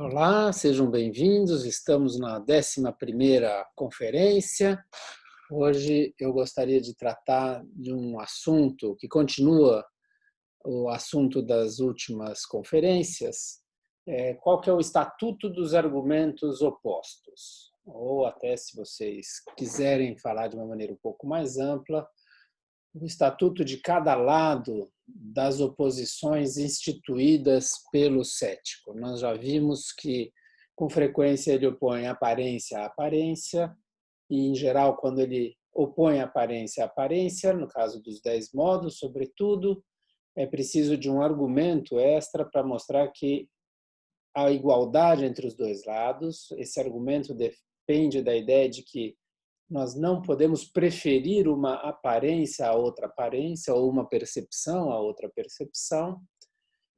Olá, sejam bem-vindos. Estamos na 11ª conferência. Hoje eu gostaria de tratar de um assunto que continua o assunto das últimas conferências. Qual que é o estatuto dos argumentos opostos? Ou até, se vocês quiserem falar de uma maneira um pouco mais ampla, o estatuto de cada lado das oposições instituídas pelo cético. Nós já vimos que, com frequência, ele opõe aparência à aparência, e, em geral, quando ele opõe aparência à aparência, no caso dos 10 modos, sobretudo, é preciso de um argumento extra para mostrar que há igualdade entre os dois lados. Esse argumento depende da ideia de que nós não podemos preferir uma aparência a outra aparência ou uma percepção a outra percepção.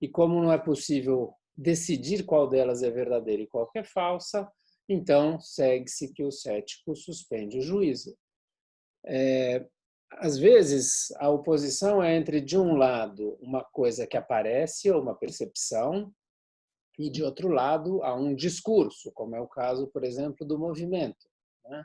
E como não é possível decidir qual delas é verdadeira e qual que é falsa, então segue-se que o cético suspende o juízo. Às vezes, a oposição é entre, de um lado, uma coisa que aparece ou uma percepção, e, de outro lado, há um discurso, como é o caso, por exemplo, do movimento, né?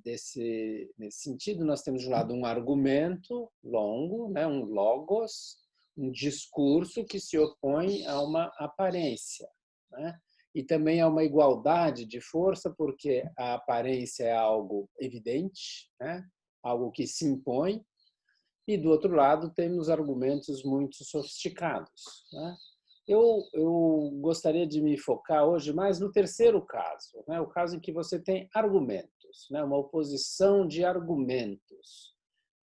Nesse sentido, nós temos de um lado um argumento longo, né, um logos, um discurso que se opõe a uma aparência, né? E também há uma igualdade de força, porque a aparência é algo evidente, né, algo que se impõe, e do outro lado temos argumentos muito sofisticados, né? Eu gostaria de me focar hoje mais no terceiro caso, né? O caso em que você tem argumentos, né? Uma oposição de argumentos,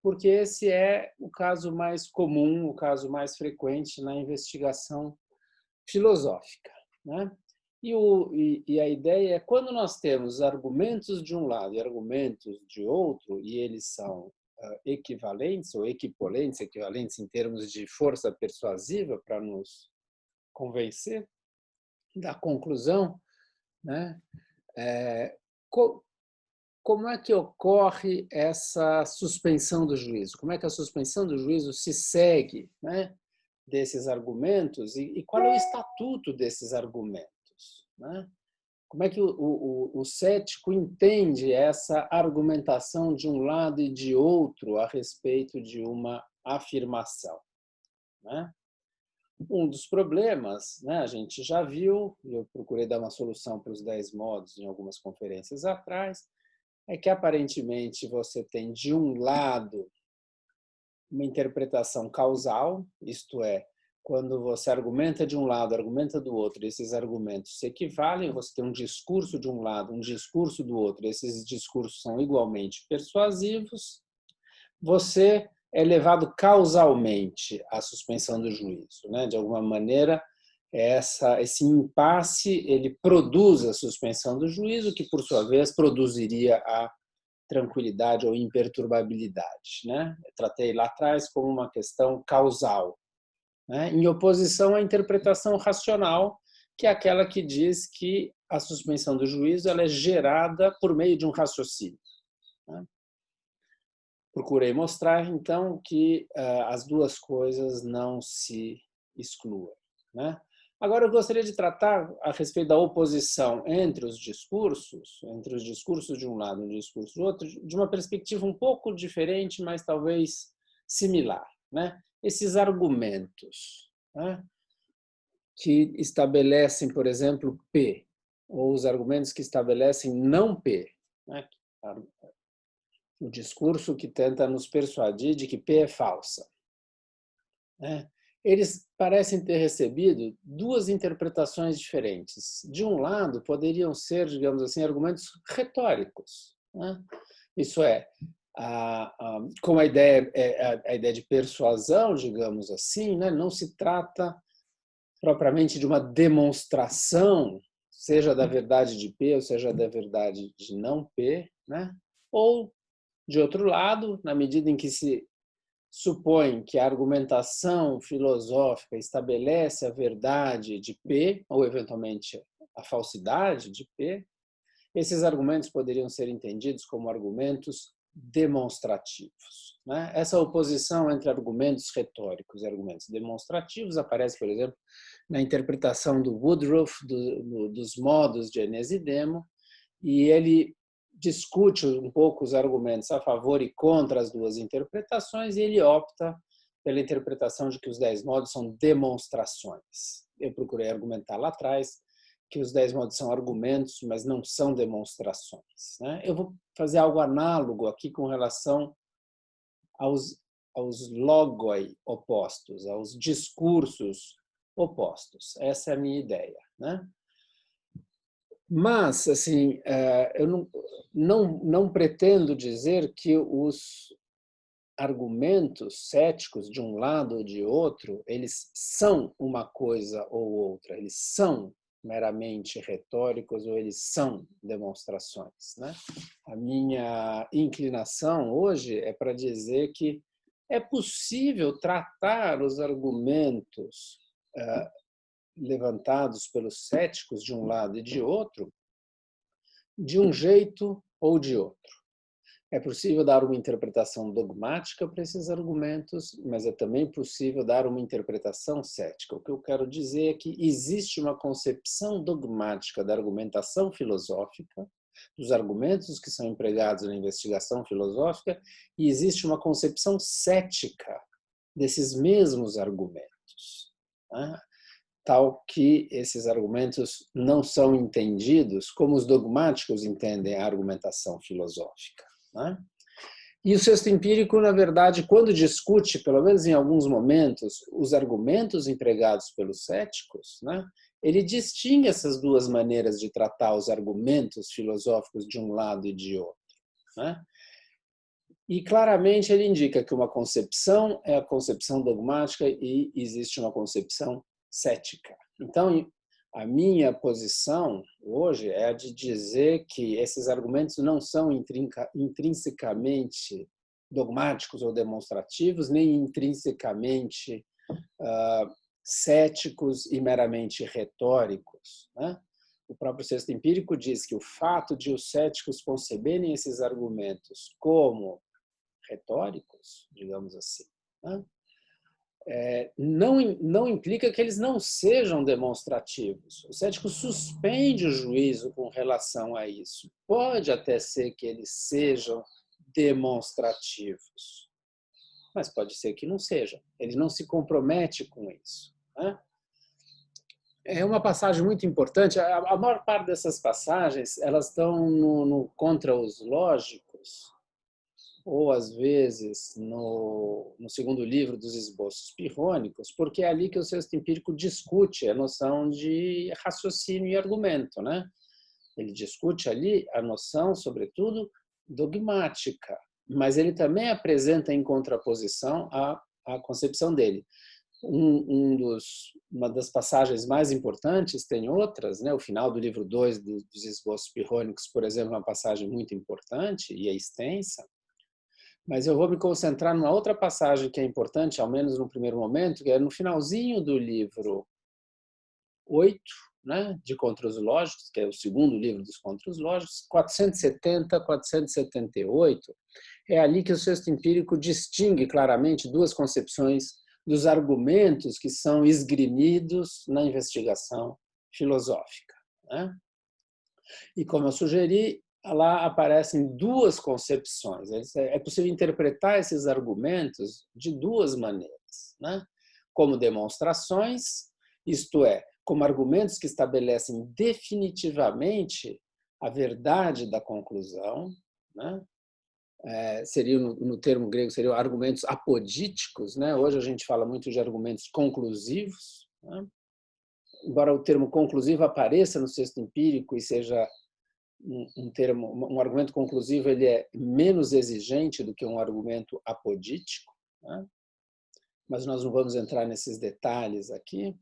porque esse é o caso mais comum, o caso mais frequente na investigação filosófica, né? E a ideia é, quando nós temos argumentos de um lado e argumentos de outro, e eles são equivalentes ou equipolentes, equivalentes em termos de força persuasiva para nos convencer da conclusão, né? Como é que ocorre essa suspensão do juízo? Como é que a suspensão do juízo se segue, né, desses argumentos e qual é o estatuto desses argumentos, né? Como é que o cético entende essa argumentação de um lado e de outro a respeito de uma afirmação, né? Um dos problemas, né, a gente já viu, e eu procurei dar uma solução para os 10 modos em algumas conferências atrás, é que aparentemente você tem de um lado uma interpretação causal, isto é, quando você argumenta de um lado, argumenta do outro, esses argumentos se equivalem, você tem um discurso de um lado, um discurso do outro, esses discursos são igualmente persuasivos, você é levado causalmente à suspensão do juízo, né? De alguma maneira, esse impasse ele produz a suspensão do juízo, que por sua vez produziria a tranquilidade ou imperturbabilidade, né? Eu tratei lá atrás como uma questão causal, né? Em oposição à interpretação racional, que é aquela que diz que a suspensão do juízo ela é gerada por meio de um raciocínio, né? Procurei mostrar, então, que as duas coisas não se excluem, né? Agora, eu gostaria de tratar a respeito da oposição entre os discursos de um lado e um discurso do outro, de uma perspectiva um pouco diferente, mas talvez similar, né? Esses argumentos, né, que estabelecem, por exemplo, P, ou os argumentos que estabelecem não P, né? O discurso que tenta nos persuadir de que P é falsa, né? Eles parecem ter recebido duas interpretações diferentes. De um lado, poderiam ser, digamos assim, argumentos retóricos, né? Isso é, como a ideia é a ideia de persuasão, digamos assim, né? Não se trata propriamente de uma demonstração, seja da verdade de P ou seja da verdade de não P, né? Ou, de outro lado, na medida em que se supõe que a argumentação filosófica estabelece a verdade de P, ou eventualmente a falsidade de P, esses argumentos poderiam ser entendidos como argumentos demonstrativos, né? Essa oposição entre argumentos retóricos e argumentos demonstrativos aparece, por exemplo, na interpretação do Woodruff dos modos de Enes e Demo, e ele discute um pouco os argumentos a favor e contra as duas interpretações, e ele opta pela interpretação de que os 10 modos são demonstrações. Eu procurei argumentar lá atrás que os 10 modos são argumentos, mas não são demonstrações, né? Eu vou fazer algo análogo aqui com relação aos logoi opostos, aos discursos opostos. Essa é a minha ideia, né? Mas, assim, eu não pretendo dizer que os argumentos céticos de um lado ou de outro, eles são uma coisa ou outra, eles são meramente retóricos ou eles são demonstrações, né? A minha inclinação hoje é para dizer que é possível tratar os argumentos levantados pelos céticos de um lado e de outro, de um jeito ou de outro. É possível dar uma interpretação dogmática para esses argumentos, mas é também possível dar uma interpretação cética. O que eu quero dizer é que existe uma concepção dogmática da argumentação filosófica, dos argumentos que são empregados na investigação filosófica, e existe uma concepção cética desses mesmos argumentos, né? Tal que esses argumentos não são entendidos como os dogmáticos entendem a argumentação filosófica, né? E o sexto empírico, na verdade, quando discute, pelo menos em alguns momentos, os argumentos empregados pelos céticos, né, ele distingue essas duas maneiras de tratar os argumentos filosóficos de um lado e de outro, né? E claramente ele indica que uma concepção é a concepção dogmática e existe uma concepção cética. Então, a minha posição hoje é a de dizer que esses argumentos não são intrinsecamente dogmáticos ou demonstrativos, nem intrinsecamente céticos e meramente retóricos, né? O próprio sexto empírico diz que o fato de os céticos conceberem esses argumentos como retóricos, digamos assim, né, não implica que eles não sejam demonstrativos. O cético suspende o juízo com relação a isso. Pode até ser que eles sejam demonstrativos, mas pode ser que não sejam. Ele não se compromete com isso, né? É uma passagem muito importante. A maior parte dessas passagens elas estão no Contra os Lógicos, ou às vezes no segundo livro dos Esboços Pirrônicos, porque é ali que o sexto empírico discute a noção de raciocínio e argumento, né? Ele discute ali a noção, sobretudo, dogmática, mas ele também apresenta em contraposição a concepção dele. Uma das passagens mais importantes, tem outras, né? O final do livro 2 dos Esboços Pirrônicos, por exemplo, é uma passagem muito importante e é extensa, mas eu vou me concentrar numa outra passagem que é importante, ao menos no primeiro momento, que é no finalzinho do livro 8, né, de Contra os Lógicos, que é o segundo livro dos Contra os Lógicos, 470, 478, é ali que o sexto empírico distingue claramente duas concepções dos argumentos que são esgrimidos na investigação filosófica, né? E como eu sugeri, lá aparecem duas concepções. É possível interpretar esses argumentos de duas maneiras, né? Como demonstrações, isto é, como argumentos que estabelecem definitivamente a verdade da conclusão, né? Seria no termo grego seriam argumentos apodíticos, né? Hoje a gente fala muito de argumentos conclusivos, né? Embora o termo conclusivo apareça no sexto empírico e seja um argumento conclusivo, ele é menos exigente do que um argumento apodítico, né? Mas nós não vamos entrar nesses detalhes aqui,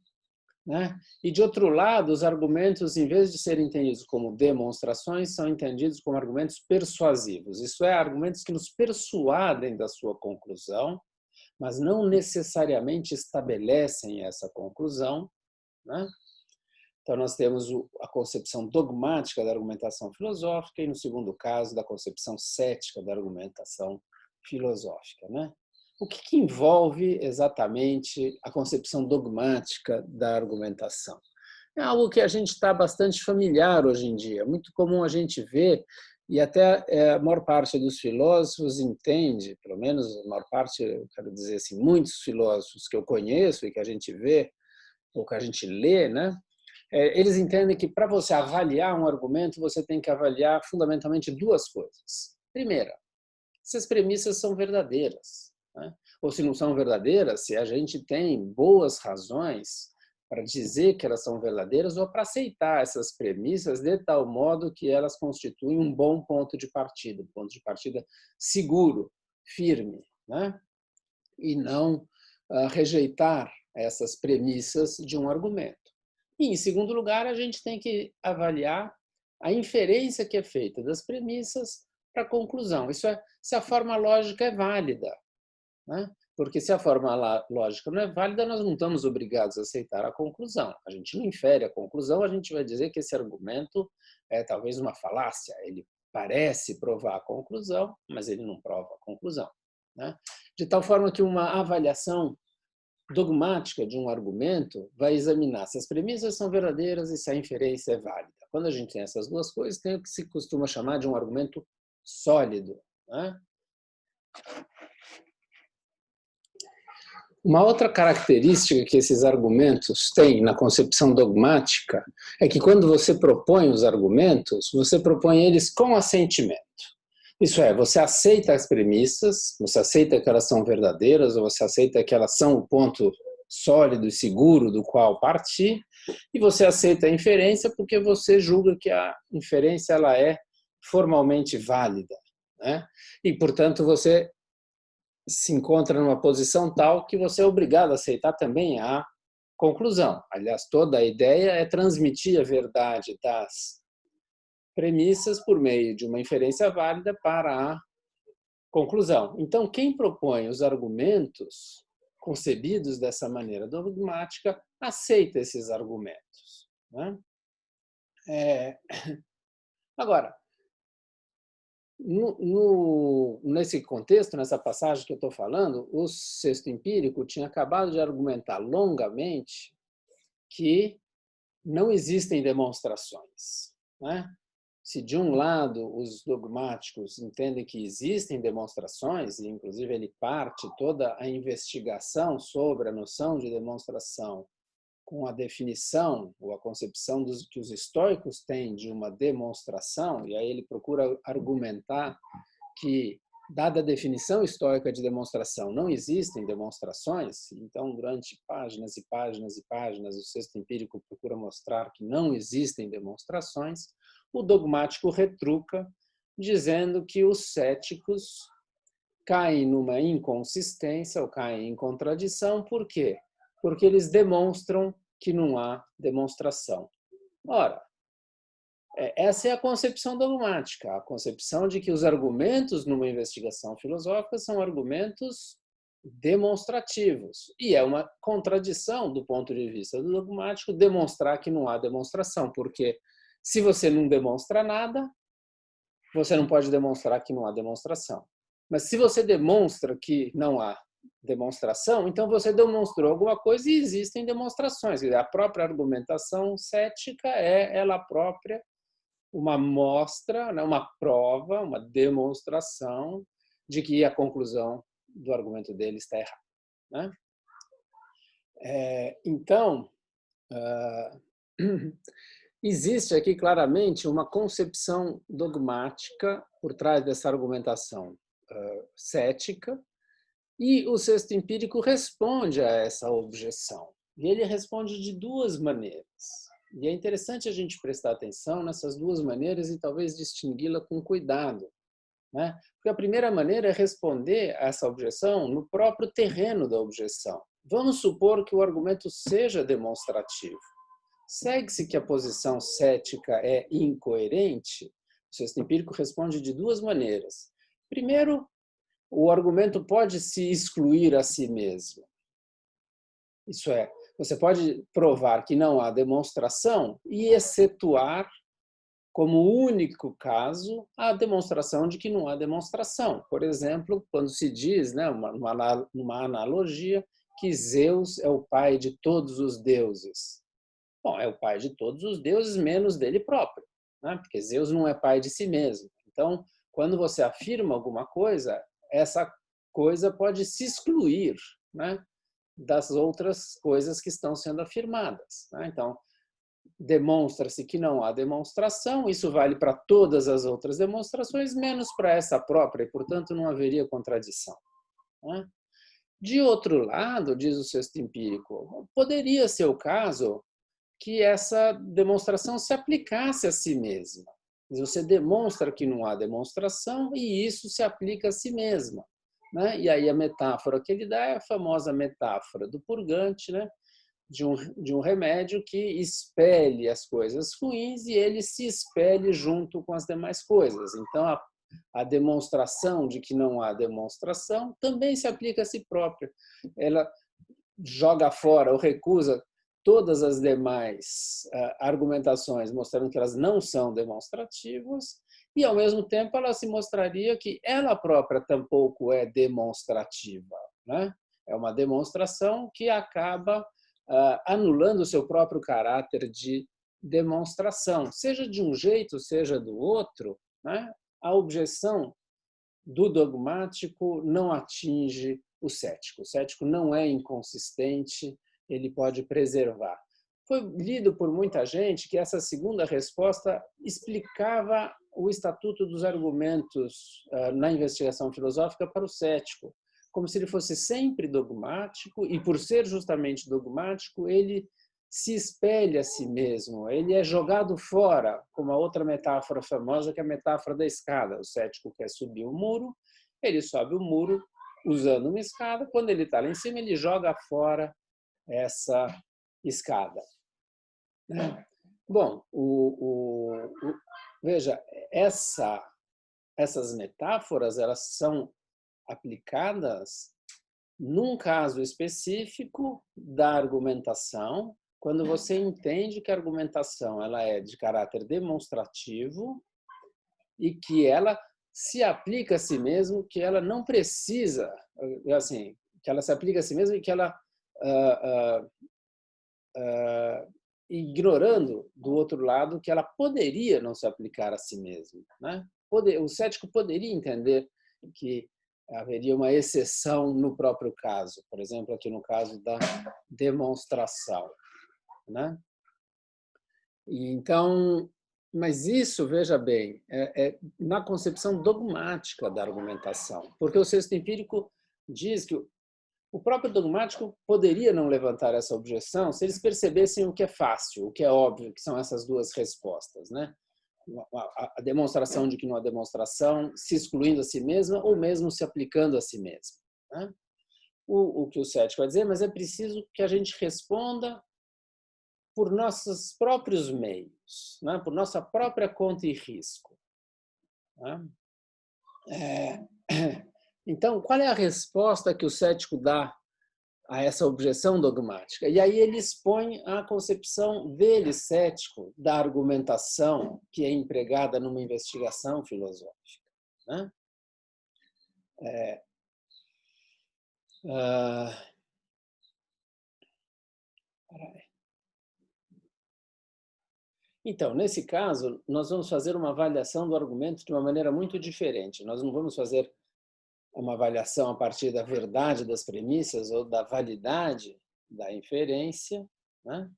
né? E de outro lado, os argumentos, em vez de serem entendidos como demonstrações, são entendidos como argumentos persuasivos. Isso é, argumentos que nos persuadem da sua conclusão, mas não necessariamente estabelecem essa conclusão, né? Então, nós temos a concepção dogmática da argumentação filosófica e, no segundo caso, da concepção cética da argumentação filosófica, né? O que envolve exatamente a concepção dogmática da argumentação? É algo que a gente está bastante familiar hoje em dia, muito comum a gente ver, e até a maior parte dos filósofos entende, pelo menos a maior parte, eu quero dizer assim, muitos filósofos que eu conheço e que a gente vê, ou que a gente lê, né? Eles entendem que para você avaliar um argumento, você tem que avaliar fundamentalmente duas coisas. Primeira, se as premissas são verdadeiras, né? Ou se não são verdadeiras, se a gente tem boas razões para dizer que elas são verdadeiras ou para aceitar essas premissas de tal modo que elas constituem um bom ponto de partida, um ponto de partida seguro, firme, né? E não rejeitar essas premissas de um argumento. E, em segundo lugar, a gente tem que avaliar a inferência que é feita das premissas para a conclusão. Isso é, se a forma lógica é válida, né? Porque se a forma lógica não é válida, nós não estamos obrigados a aceitar a conclusão. A gente não infere a conclusão, a gente vai dizer que esse argumento é talvez uma falácia. Ele parece provar a conclusão, mas ele não prova a conclusão, né? De tal forma que uma avaliação dogmática de um argumento vai examinar se as premissas são verdadeiras e se a inferência é válida. Quando a gente tem essas duas coisas, tem o que se costuma chamar de um argumento sólido, né? Uma outra característica que esses argumentos têm na concepção dogmática é que quando você propõe os argumentos, você propõe eles com assentimento. Isso é, você aceita as premissas, você aceita que elas são verdadeiras, ou você aceita que elas são o ponto sólido e seguro do qual partir, e você aceita a inferência porque você julga que a inferência ela é formalmente válida, né? E, portanto, você se encontra numa posição tal que você é obrigado a aceitar também a conclusão. Aliás, toda a ideia é transmitir a verdade das premissas por meio de uma inferência válida para a conclusão. Então, quem propõe os argumentos concebidos dessa maneira dogmática aceita esses argumentos, né? Agora, nesse contexto, nessa passagem que eu estou falando, o sexto empírico tinha acabado de argumentar longamente que não existem demonstrações, né? Se de um lado os dogmáticos entendem que existem demonstrações, e inclusive ele parte toda a investigação sobre a noção de demonstração com a definição ou a concepção que os estoicos têm de uma demonstração, e aí ele procura argumentar que, dada a definição estoica de demonstração, não existem demonstrações, então, durante páginas e páginas e páginas, o sexto empírico procura mostrar que não existem demonstrações, o dogmático retruca, dizendo que os céticos caem numa inconsistência ou caem em contradição. Por quê? Porque eles demonstram que não há demonstração. Ora, essa é a concepção dogmática, a concepção de que os argumentos numa investigação filosófica são argumentos demonstrativos. E é uma contradição do ponto de vista do dogmático demonstrar que não há demonstração, porque se você não demonstra nada, você não pode demonstrar que não há demonstração. Mas se você demonstra que não há demonstração, então você demonstrou alguma coisa e existem demonstrações. A própria argumentação cética é ela própria uma mostra, uma prova, uma demonstração de que a conclusão do argumento dele está errada, né? Então, existe aqui claramente uma concepção dogmática por trás dessa argumentação cética, e o sexto empírico responde a essa objeção. E ele responde de duas maneiras. E é interessante a gente prestar atenção nessas duas maneiras e talvez distingui-la com cuidado, né? Porque a primeira maneira é responder a essa objeção no próprio terreno da objeção. Vamos supor que o argumento seja demonstrativo. Segue-se que a posição cética é incoerente? O sexto empírico responde de duas maneiras. Primeiro, o argumento pode se excluir a si mesmo. Isso é, você pode provar que não há demonstração e excetuar como único caso, a demonstração de que não há demonstração. Por exemplo, quando se diz, né, numa analogia, que Zeus é o pai de todos os deuses. Bom, é o pai de todos os deuses, menos dele próprio, né? Porque Zeus não é pai de si mesmo. Então, quando você afirma alguma coisa, essa coisa pode se excluir, né, das outras coisas que estão sendo afirmadas, né? Então, demonstra-se que não há demonstração, isso vale para todas as outras demonstrações, menos para essa própria, e, portanto, não haveria contradição, né? De outro lado, diz o sexto empírico, poderia ser o caso que essa demonstração se aplicasse a si mesma. Você demonstra que não há demonstração e isso se aplica a si mesma, né? E aí a metáfora que ele dá é a famosa metáfora do purgante, né? De um remédio que expele as coisas ruins e ele se expele junto com as demais coisas. Então, a demonstração de que não há demonstração também se aplica a si própria. Ela joga fora ou recusa todas as demais argumentações, mostrando que elas não são demonstrativas, e, ao mesmo tempo, ela se mostraria que ela própria tampouco é demonstrativa, né? É uma demonstração que acaba anulando o seu próprio caráter de demonstração, seja de um jeito, seja do outro, né? A objeção do dogmático não atinge o cético. O cético não é inconsistente, ele pode preservar. Foi lido por muita gente que essa segunda resposta explicava o estatuto dos argumentos na investigação filosófica para o cético, como se ele fosse sempre dogmático e, por ser justamente dogmático, ele se espelha a si mesmo, ele é jogado fora, como a outra metáfora famosa, que é a metáfora da escada. O cético quer subir o muro, ele sobe o muro usando uma escada, quando ele está lá em cima, ele joga fora essa escada. Bom, veja, essas metáforas elas são aplicadas num caso específico da argumentação, quando você entende que a argumentação ela é de caráter demonstrativo e que ela se aplica a si mesmo, que ela não precisa, assim, que ela se aplica a si mesma e que ela ignorando do outro lado que ela poderia não se aplicar a si mesma, né? O cético poderia entender que haveria uma exceção no próprio caso, por exemplo, aqui no caso da demonstração, né? E então, mas isso, veja bem, é na concepção dogmática da argumentação, porque o sexto empírico diz que o próprio dogmático poderia não levantar essa objeção se eles percebessem o que é fácil, o que é óbvio, que são essas duas respostas, né? A demonstração de que não há demonstração, se excluindo a si mesma ou mesmo se aplicando a si mesma, né? O que o cético vai dizer, mas é preciso que a gente responda por nossos próprios meios, né? Por nossa própria conta e risco, né? Então, qual é a resposta que o cético dá a essa objeção dogmática? E aí ele expõe a concepção dele, cético, da argumentação que é empregada numa investigação filosófica, né? Então, nesse caso, nós vamos fazer uma avaliação do argumento de uma maneira muito diferente. Nós não vamos fazer uma avaliação a partir da verdade das premissas ou da validade da inferência, né?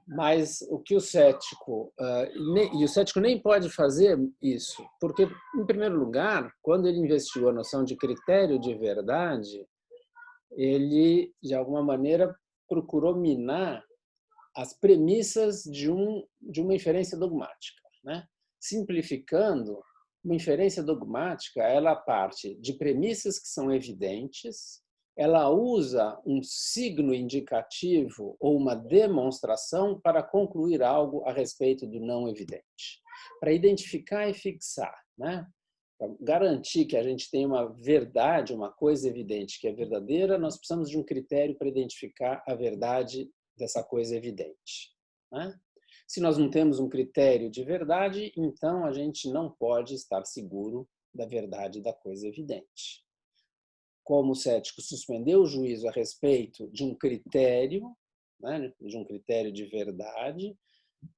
Mas o que o cético, e o cético nem pode fazer isso, porque, em primeiro lugar, quando ele investigou a noção de critério de verdade, ele, de alguma maneira, procurou minar as premissas de uma inferência dogmática, né? Simplificando, uma inferência dogmática, ela parte de premissas que são evidentes, ela usa um signo indicativo ou uma demonstração para concluir algo a respeito do não evidente, para identificar e fixar, né? Para garantir que a gente tem uma verdade, uma coisa evidente que é verdadeira, nós precisamos de um critério para identificar a verdade dessa coisa evidente, né? Se nós não temos um critério de verdade, então a gente não pode estar seguro da verdade da coisa evidente. Como o cético suspendeu o juízo a respeito de um critério, né, de um critério de verdade,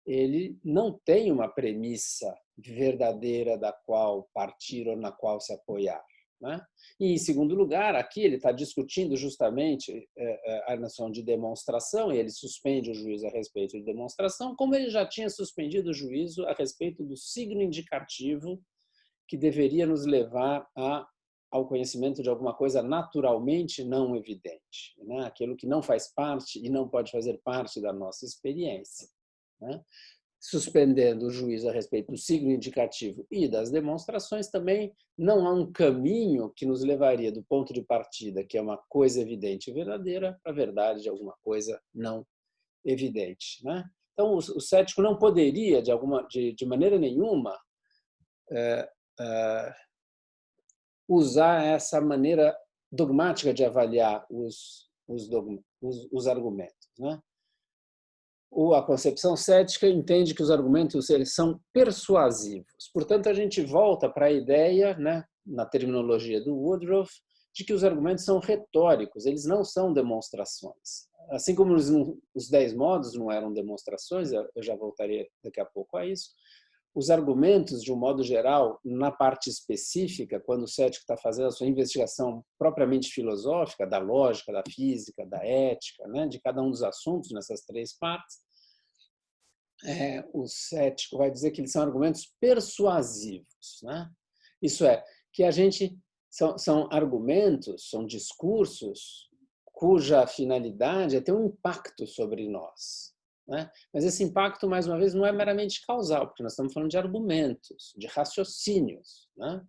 ele não tem uma premissa verdadeira da qual partir ou na qual se apoiar. Né? E, em segundo lugar, aqui ele está discutindo justamente a noção de demonstração, e ele suspende o juízo a respeito de demonstração, como ele já tinha suspendido o juízo a respeito do signo indicativo que deveria nos levar ao conhecimento de alguma coisa naturalmente não evidente, né? Aquilo que não faz parte e não pode fazer parte da nossa experiência. Né? Suspendendo o juízo a respeito do signo indicativo e das demonstrações, também não há um caminho que nos levaria do ponto de partida, que é uma coisa evidente e verdadeira, para a verdade de alguma coisa não evidente. Né? Então, o cético não poderia, de maneira nenhuma, usar essa maneira dogmática de avaliar os argumentos. Né? A concepção cética entende que os argumentos eles são persuasivos. Portanto, a gente volta para a ideia, né, na terminologia do Woodruff, de que os argumentos são retóricos, eles não são demonstrações. Assim como os 10 modos não eram demonstrações, eu já voltarei daqui a pouco a isso, os argumentos, de um modo geral, na parte específica, quando o cético está fazendo a sua investigação propriamente filosófica, da lógica, da física, da ética, né, de cada um dos assuntos nessas 3 partes, o cético vai dizer que eles são argumentos persuasivos. Né? Isso é, que a gente são argumentos, são discursos cuja finalidade é ter um impacto sobre nós. Né? Mas esse impacto, mais uma vez, não é meramente causal, porque nós estamos falando de argumentos, de raciocínios. Né?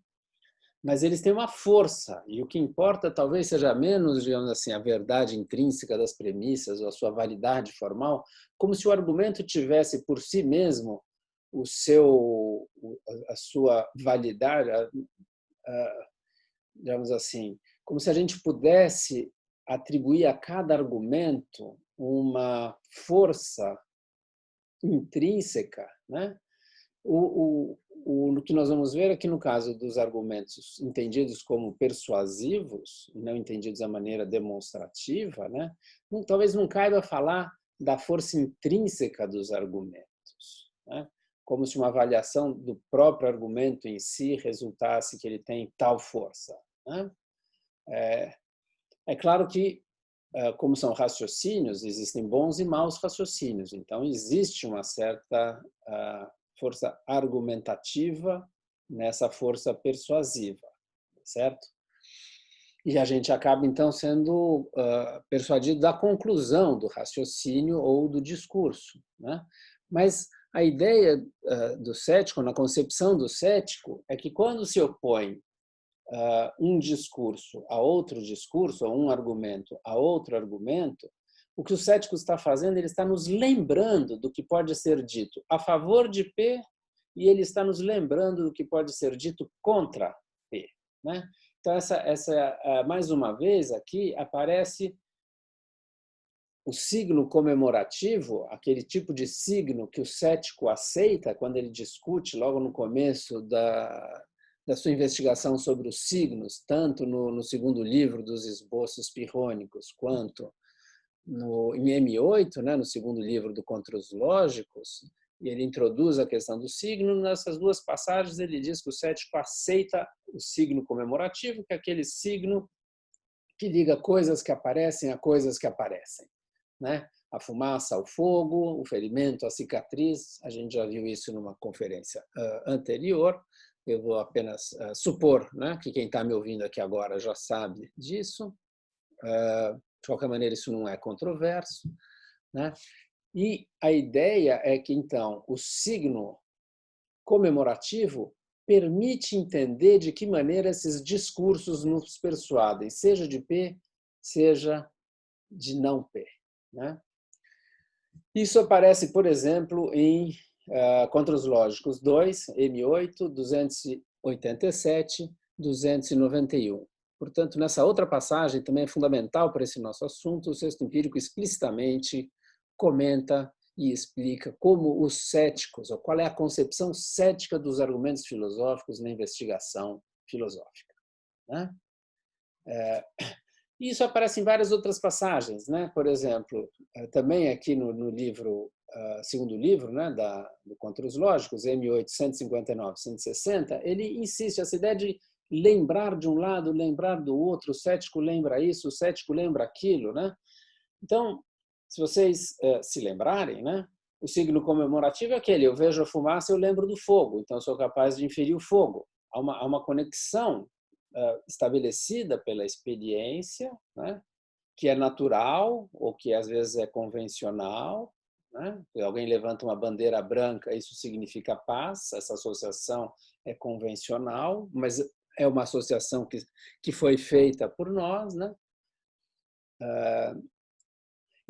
Mas eles têm uma força, e o que importa talvez seja menos, digamos assim, a verdade intrínseca das premissas ou a sua validade formal, como se o argumento tivesse por si mesmo a sua validade, digamos assim, como se a gente pudesse atribuir a cada argumento uma força intrínseca, né? O que nós vamos ver aqui no caso dos argumentos entendidos como persuasivos, não entendidos da maneira demonstrativa, né? Talvez não caiba falar da força intrínseca dos argumentos, né? Como se uma avaliação do próprio argumento em si resultasse que ele tem tal força. Né? É claro que, como são raciocínios, existem bons e maus raciocínios, então existe uma certa força argumentativa nessa força persuasiva, certo? E a gente acaba, então, sendo persuadido da conclusão do raciocínio ou do discurso. Né? Mas a ideia do cético, na concepção do cético, é que quando se opõe um discurso a outro discurso, ou um argumento a outro argumento, o que o cético está fazendo, ele está nos lembrando do que pode ser dito a favor de P e ele está nos lembrando do que pode ser dito contra P. Né? Então, mais uma vez, aqui aparece o signo comemorativo, aquele tipo de signo que o cético aceita quando ele discute logo no começo da sua investigação sobre os signos, tanto no segundo livro dos esboços pirrônicos, quanto em M8, né, no segundo livro do Contra os Lógicos, e ele introduz a questão do signo. Nessas 2 passagens ele diz que o cético aceita o signo comemorativo, que é aquele signo que liga coisas que aparecem a coisas que aparecem. Né? A fumaça ao fogo, o ferimento à cicatriz, a gente já viu isso numa conferência anterior. Eu vou apenas supor, né, que quem está me ouvindo aqui agora já sabe disso. De qualquer maneira, isso não é controverso. Né? E a ideia é que, então, o signo comemorativo permite entender de que maneira esses discursos nos persuadem, seja de P, seja de não P. Né? Isso aparece, por exemplo, em Contra os Lógicos 2, M8, 287, 291. Portanto, nessa outra passagem, também é fundamental para esse nosso assunto, o texto empírico explicitamente comenta e explica como os céticos, ou qual é a concepção cética dos argumentos filosóficos na investigação filosófica, né? Isso aparece em várias outras passagens, né? Por exemplo, também aqui no livro, segundo livro, né, do Contra os Lógicos, M8, 159, 160, ele insiste essa ideia de lembrar de um lado, lembrar do outro, o cético lembra isso, o cético lembra aquilo, né? Então, se vocês se lembrarem, né, o signo comemorativo é aquele: eu vejo a fumaça, eu lembro do fogo, então eu sou capaz de inferir o fogo. Há uma conexão estabelecida pela experiência, né, que é natural ou que às vezes é convencional, né? Alguém levanta uma bandeira branca, isso significa paz. Essa associação é convencional, mas é uma associação que foi feita por nós, né?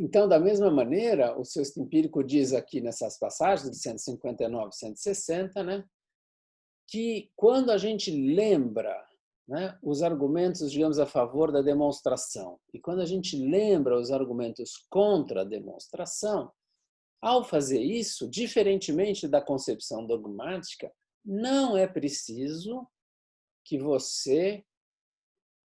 Então, da mesma maneira, o sexto empírico diz aqui nessas passagens de 159 e 160, né, que quando a gente lembra, né, os argumentos, digamos, a favor da demonstração, e quando a gente lembra os argumentos contra a demonstração, ao fazer isso, diferentemente da concepção dogmática, não é preciso que você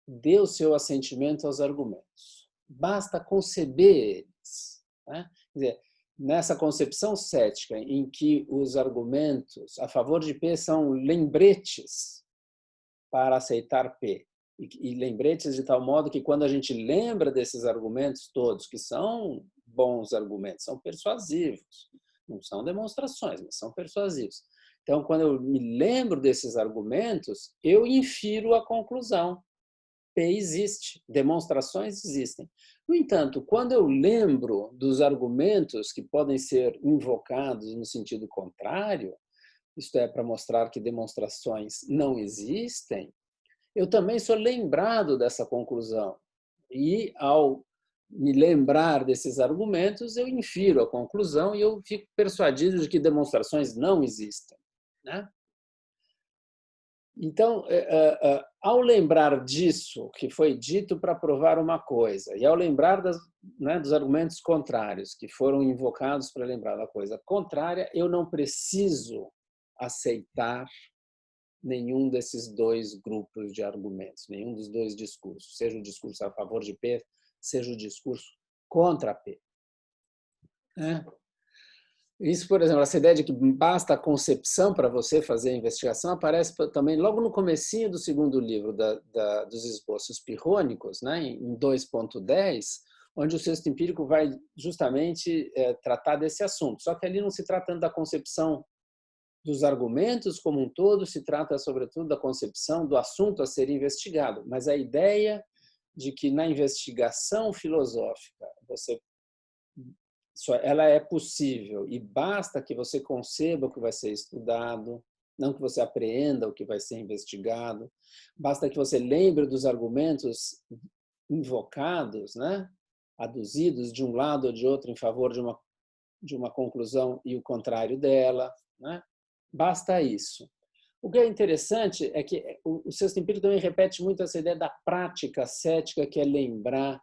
dê o seu assentimento aos argumentos. Basta conceber eles, né? Quer dizer, nessa concepção cética, em que os argumentos a favor de P são lembretes para aceitar P, e lembretes de tal modo que quando a gente lembra desses argumentos todos, que são bons argumentos, são persuasivos, não são demonstrações, mas são persuasivos. Então, quando eu me lembro desses argumentos, eu infiro a conclusão. P existe, demonstrações existem. No entanto, quando eu lembro dos argumentos que podem ser invocados no sentido contrário, isto é, para mostrar que demonstrações não existem, eu também sou lembrado dessa conclusão. E, ao me lembrar desses argumentos, eu infiro a conclusão e eu fico persuadido de que demonstrações não existem, né? Então, ao lembrar disso, que foi dito para provar uma coisa, e ao lembrar né, dos argumentos contrários, que foram invocados para lembrar da coisa contrária, eu não preciso aceitar nenhum desses dois grupos de argumentos, nenhum dos dois discursos, seja o discurso a favor de P, seja o discurso contra P. Isso, por exemplo, essa ideia de que basta a concepção para você fazer a investigação aparece também logo no comecinho do segundo livro dos esboços pirrônicos, né, em 2.10, onde o sexto empírico vai justamente tratar desse assunto. Só que ali não se trata tanto da concepção dos argumentos como um todo, se trata sobretudo da concepção do assunto a ser investigado, mas a ideia de que na investigação filosófica ela é possível e basta que você conceba o que vai ser estudado, não que você apreenda o que vai ser investigado, basta que você lembre dos argumentos invocados, né, aduzidos de um lado ou de outro em favor de uma conclusão e o contrário dela, né? Basta isso. O que é interessante é que o sexto empírico também repete muito essa ideia da prática cética, que é lembrar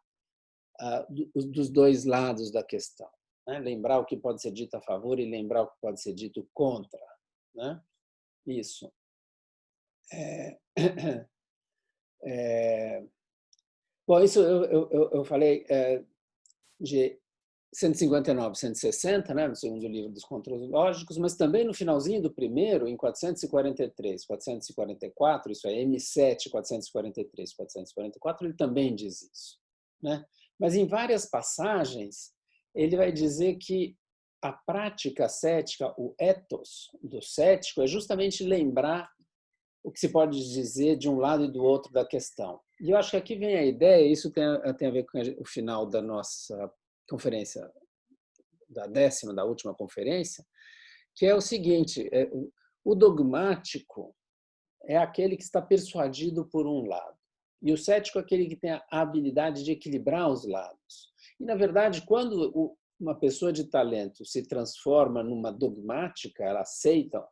dos dois lados da questão, né? Lembrar o que pode ser dito a favor e lembrar o que pode ser dito contra, né? Isso. Bom, isso eu falei de 159, 160, né, no segundo livro dos Controles Lógicos, mas também no finalzinho do primeiro, em 443, 444, isso é M7, 443, 444, ele também diz isso, né? Mas em várias passagens, ele vai dizer que a prática cética, o ethos do cético, é justamente lembrar o que se pode dizer de um lado e do outro da questão. E eu acho que aqui vem a ideia, isso tem a ver com o final da nossa conferência, da última conferência, que é o seguinte: o dogmático é aquele que está persuadido por um lado, e o cético é aquele que tem a habilidade de equilibrar os lados. E, na verdade, quando uma pessoa de talento se transforma numa dogmática, ela aceita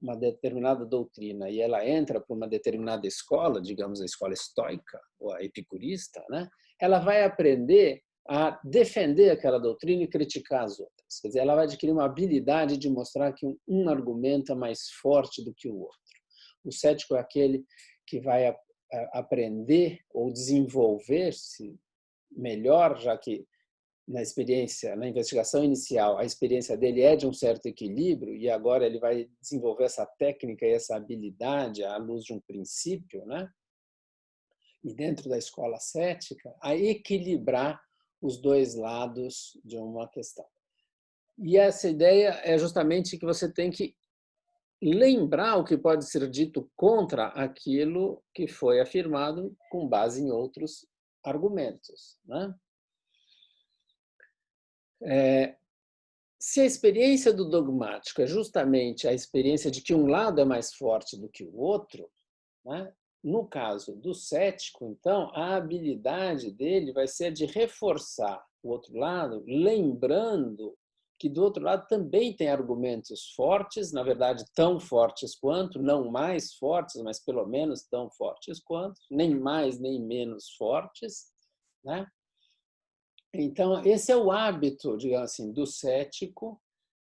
uma determinada doutrina e ela entra para uma determinada escola, digamos a escola estoica ou a epicurista, né? Ela vai aprender a defender aquela doutrina e criticar as outras. Quer dizer, ela vai adquirir uma habilidade de mostrar que um argumento é mais forte do que o outro. O cético é aquele que vai aprender ou desenvolver-se melhor, já que na experiência, na investigação inicial, a experiência dele é de um certo equilíbrio e agora ele vai desenvolver essa técnica e essa habilidade à luz de um princípio, né? E dentro da escola cética, a equilibrar os dois lados de uma questão. E essa ideia é justamente que você tem que lembrar o que pode ser dito contra aquilo que foi afirmado com base em outros argumentos, né? Se a experiência do dogmático é justamente a experiência de que um lado é mais forte do que o outro, né? No caso do cético, então, a habilidade dele vai ser de reforçar o outro lado, lembrando que do outro lado também tem argumentos fortes, na verdade tão fortes quanto, não mais fortes, mas pelo menos tão fortes quanto, nem mais nem menos fortes, né? Então, esse é o hábito, digamos assim, do cético,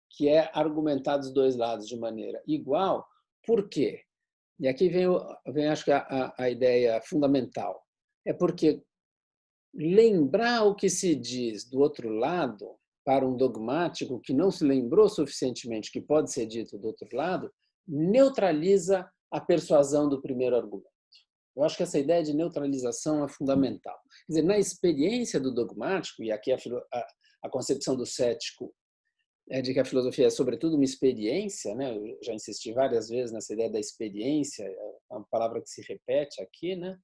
que é argumentar dos dois lados de maneira igual. Por quê? E aqui vem acho que a ideia fundamental. É porque lembrar o que se diz do outro lado para um dogmático que não se lembrou suficientemente que pode ser dito do outro lado, neutraliza a persuasão do primeiro argumento. Eu acho que essa ideia de neutralização é fundamental. Quer dizer, na experiência do dogmático, e aqui a concepção do cético é de que a filosofia é, sobretudo, uma experiência, né? Eu já insisti várias vezes nessa ideia da experiência, é uma palavra que se repete aqui, né?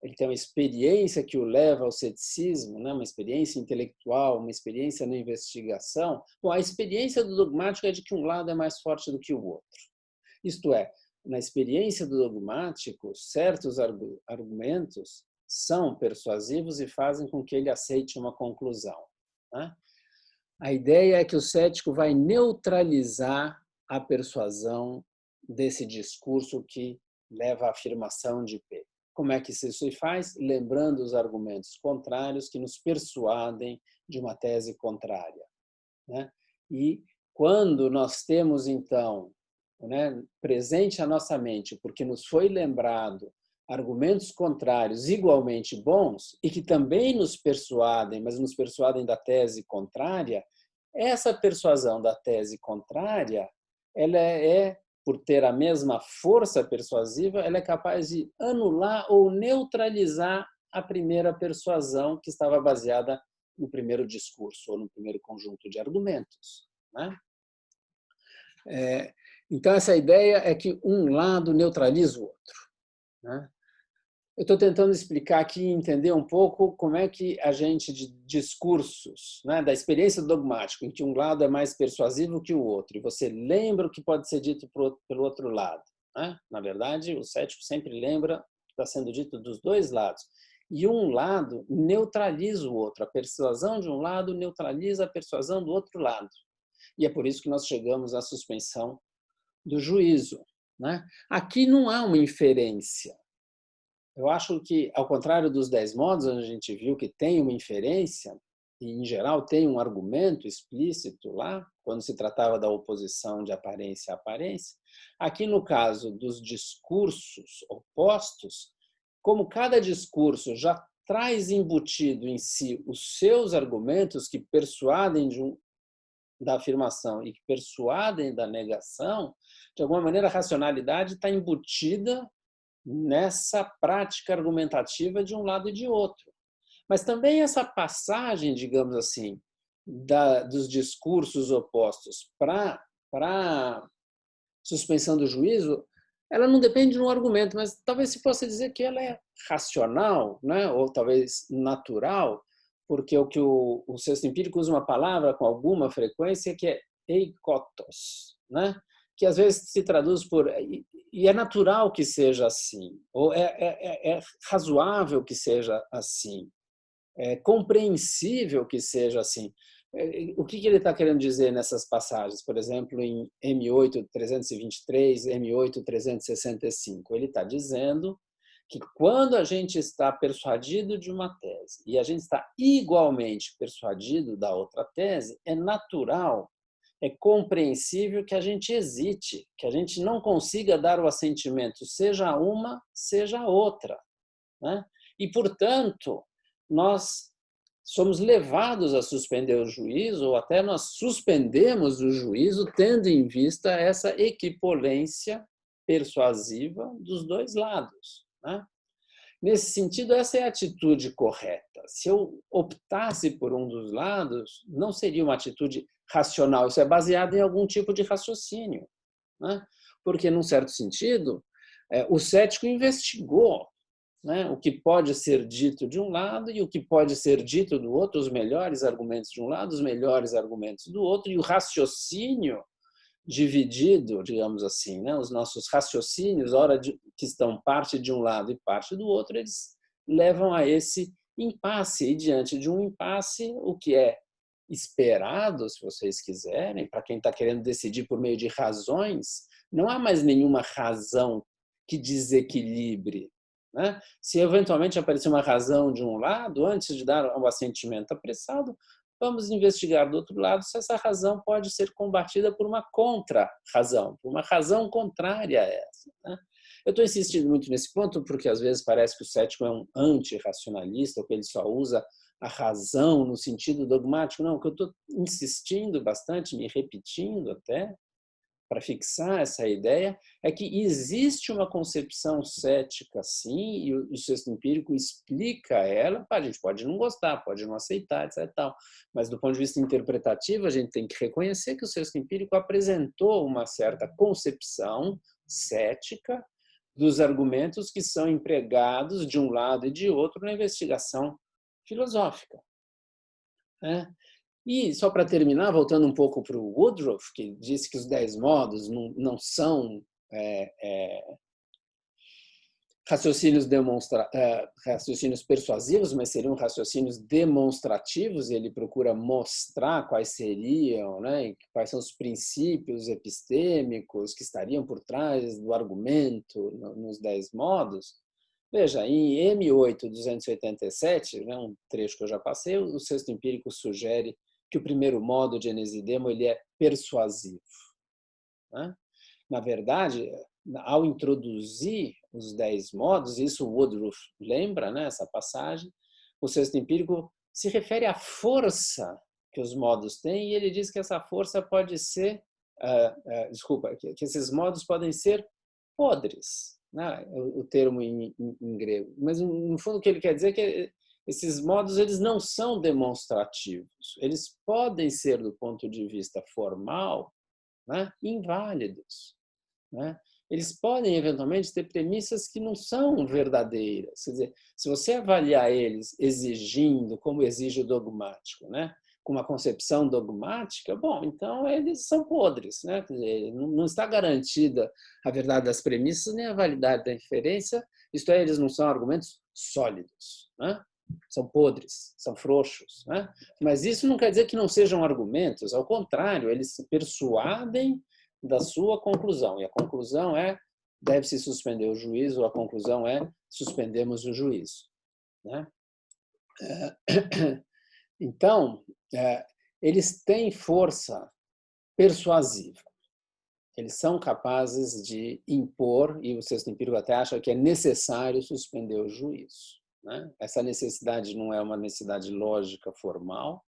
Ele tem uma experiência que o leva ao ceticismo, né? Uma experiência intelectual, uma experiência na investigação. Bom, a experiência do dogmático é de que um lado é mais forte do que o outro. Isto é, na experiência do dogmático, certos argumentos são persuasivos e fazem com que ele aceite uma conclusão, né? A ideia é que o cético vai neutralizar a persuasão desse discurso que leva à afirmação de P. Como é que isso se faz? Lembrando os argumentos contrários que nos persuadem de uma tese contrária, né? E quando nós temos, então, né, presente a nossa mente, porque nos foi lembrado argumentos contrários igualmente bons e que também nos persuadem, mas nos persuadem da tese contrária, essa persuasão da tese contrária, ela por ter a mesma força persuasiva, ela é capaz de anular ou neutralizar a primeira persuasão que estava baseada no primeiro discurso ou no primeiro conjunto de argumentos, né? Então, essa ideia é que um lado neutraliza o outro, né? Eu estou tentando explicar aqui e entender um pouco como é que a gente, de discursos, né, da experiência dogmática, em que um lado é mais persuasivo que o outro, e você lembra o que pode ser dito pelo outro lado, né? Na verdade, o cético sempre lembra o que está sendo dito dos dois lados. E um lado neutraliza o outro. A persuasão de um lado neutraliza a persuasão do outro lado. E é por isso que nós chegamos à suspensão do juízo, né? Aqui não há uma inferência. Eu acho que, ao contrário dos 10 modos, onde a gente viu que tem uma inferência, e, em geral, tem um argumento explícito lá, quando se tratava da oposição de aparência a aparência, aqui, no caso dos discursos opostos, como cada discurso já traz embutido em si os seus argumentos que persuadem da afirmação e que persuadem da negação, de alguma maneira a racionalidade está embutida nessa prática argumentativa de um lado e de outro. Mas também essa passagem, digamos assim, dos discursos opostos para a suspensão do juízo, ela não depende de um argumento, mas talvez se possa dizer que ela é racional, né? Ou talvez natural, porque o sexto empírico usa uma palavra com alguma frequência que é eikotos, né? Que às vezes se traduz por e é natural que seja assim, ou é razoável que seja assim, é compreensível que seja assim. O que ele está querendo dizer nessas passagens? Por exemplo, em M8.323, M8.365, ele está dizendo que quando a gente está persuadido de uma tese e a gente está igualmente persuadido da outra tese, é natural, é compreensível que a gente hesite, que a gente não consiga dar o assentimento, seja uma, seja outra, né? E, portanto, nós somos levados a suspender o juízo, ou até nós suspendemos o juízo, tendo em vista essa equipolência persuasiva dos dois lados, né? Nesse sentido, essa é a atitude correta. Se eu optasse por um dos lados, não seria uma atitude racional, isso é baseado em algum tipo de raciocínio, né? Porque, num certo sentido, o cético investigou, né, o que pode ser dito de um lado e o que pode ser dito do outro, os melhores argumentos de um lado, os melhores argumentos do outro, e o raciocínio dividido, digamos assim, né? Os nossos raciocínios, que estão parte de um lado e parte do outro, eles levam a esse impasse. E diante de um impasse, o que é esperado, se vocês quiserem, para quem está querendo decidir por meio de razões, não há mais nenhuma razão que desequilibre, né? Se eventualmente aparecer uma razão de um lado, antes de dar o assentimento apressado, vamos investigar do outro lado se essa razão pode ser combatida por uma contra-razão, por uma razão contrária a essa, né? Eu estou insistindo muito nesse ponto porque às vezes parece que o cético é um antirracionalista, ou que ele só usa a razão no sentido dogmático. Não, o que eu estou insistindo bastante, me repetindo até, para fixar essa ideia, é que existe uma concepção cética, sim, e o sexto empírico explica ela. A gente pode não gostar, pode não aceitar, etc. Tal, mas, do ponto de vista interpretativo, a gente tem que reconhecer que o sexto empírico apresentou uma certa concepção cética dos argumentos que são empregados de um lado e de outro na investigação filosófica, né? E, só para terminar, voltando um pouco para o Woodruff, que disse que os 10 modos não são raciocínios persuasivos, mas seriam raciocínios demonstrativos, e ele procura mostrar quais seriam, né, quais são os princípios epistêmicos que estariam por trás do argumento nos 10 modos. Veja, em M8.287, né, um trecho que eu já passei, o sexto empírico sugere que o primeiro modo de Enesidemo ele é persuasivo, né? Na verdade, ao introduzir os 10 modos, isso o Woodruff lembra, né, essa passagem, o sexto empírico se refere à força que os modos têm, e ele diz que essa força pode ser, que esses modos podem ser podres, né, o termo em grego. Mas, no fundo, o que ele quer dizer é que esses modos eles não são demonstrativos. Eles podem ser, do ponto de vista formal, né, inválidos, né? Eles podem, eventualmente, ter premissas que não são verdadeiras. Quer dizer, se você avaliar eles exigindo, como exige o dogmático, né, com uma concepção dogmática, bom, então eles são podres, né? Quer dizer, não está garantida a verdade das premissas nem a validade da inferência, isto é, eles não são argumentos sólidos, né? São podres, são frouxos, né? Mas isso não quer dizer que não sejam argumentos, ao contrário, eles se persuadem da sua conclusão, e a conclusão é deve-se suspender o juízo, a conclusão é suspendemos o juízo, né? Então, eles têm força persuasiva, eles são capazes de impor, e o sexto empírico até acha que é necessário suspender o juízo, né? Essa necessidade não é uma necessidade lógica formal,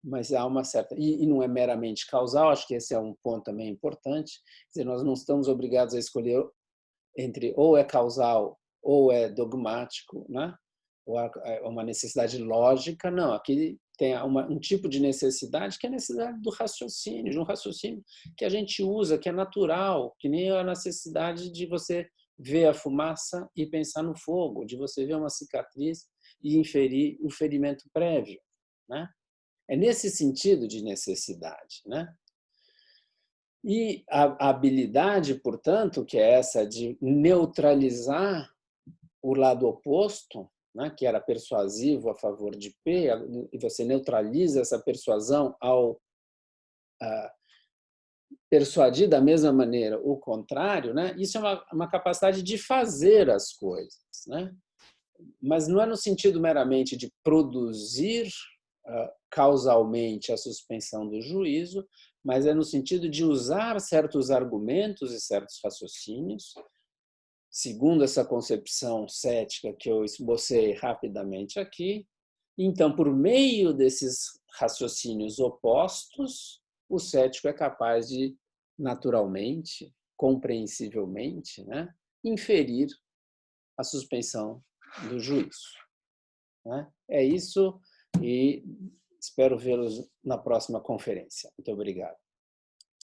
mas há uma certa... E não é meramente causal, acho que esse é um ponto também importante. Quer dizer, nós não estamos obrigados a escolher entre ou é causal ou é dogmático, né? Ou é uma necessidade lógica, não. Aqui tem um tipo de necessidade que é a necessidade do raciocínio, de um raciocínio que a gente usa, que é natural, que nem a necessidade de você ver a fumaça e pensar no fogo, de você ver uma cicatriz e inferir o ferimento prévio, né? É nesse sentido de necessidade, né? E a habilidade, portanto, que é essa de neutralizar o lado oposto, né, que era persuasivo a favor de P, e você neutraliza essa persuasão ao persuadir da mesma maneira o contrário, né? Isso é uma capacidade de fazer as coisas, céticas, né? Mas não é no sentido meramente de produzir causalmente a suspensão do juízo, mas é no sentido de usar certos argumentos e certos raciocínios, segundo essa concepção cética que eu esbocei rapidamente aqui. Então, por meio desses raciocínios opostos, o cético é capaz de, naturalmente, compreensivelmente, né, inferir a suspensão do juízo. Né? É isso e espero vê-los na próxima conferência. Muito obrigado.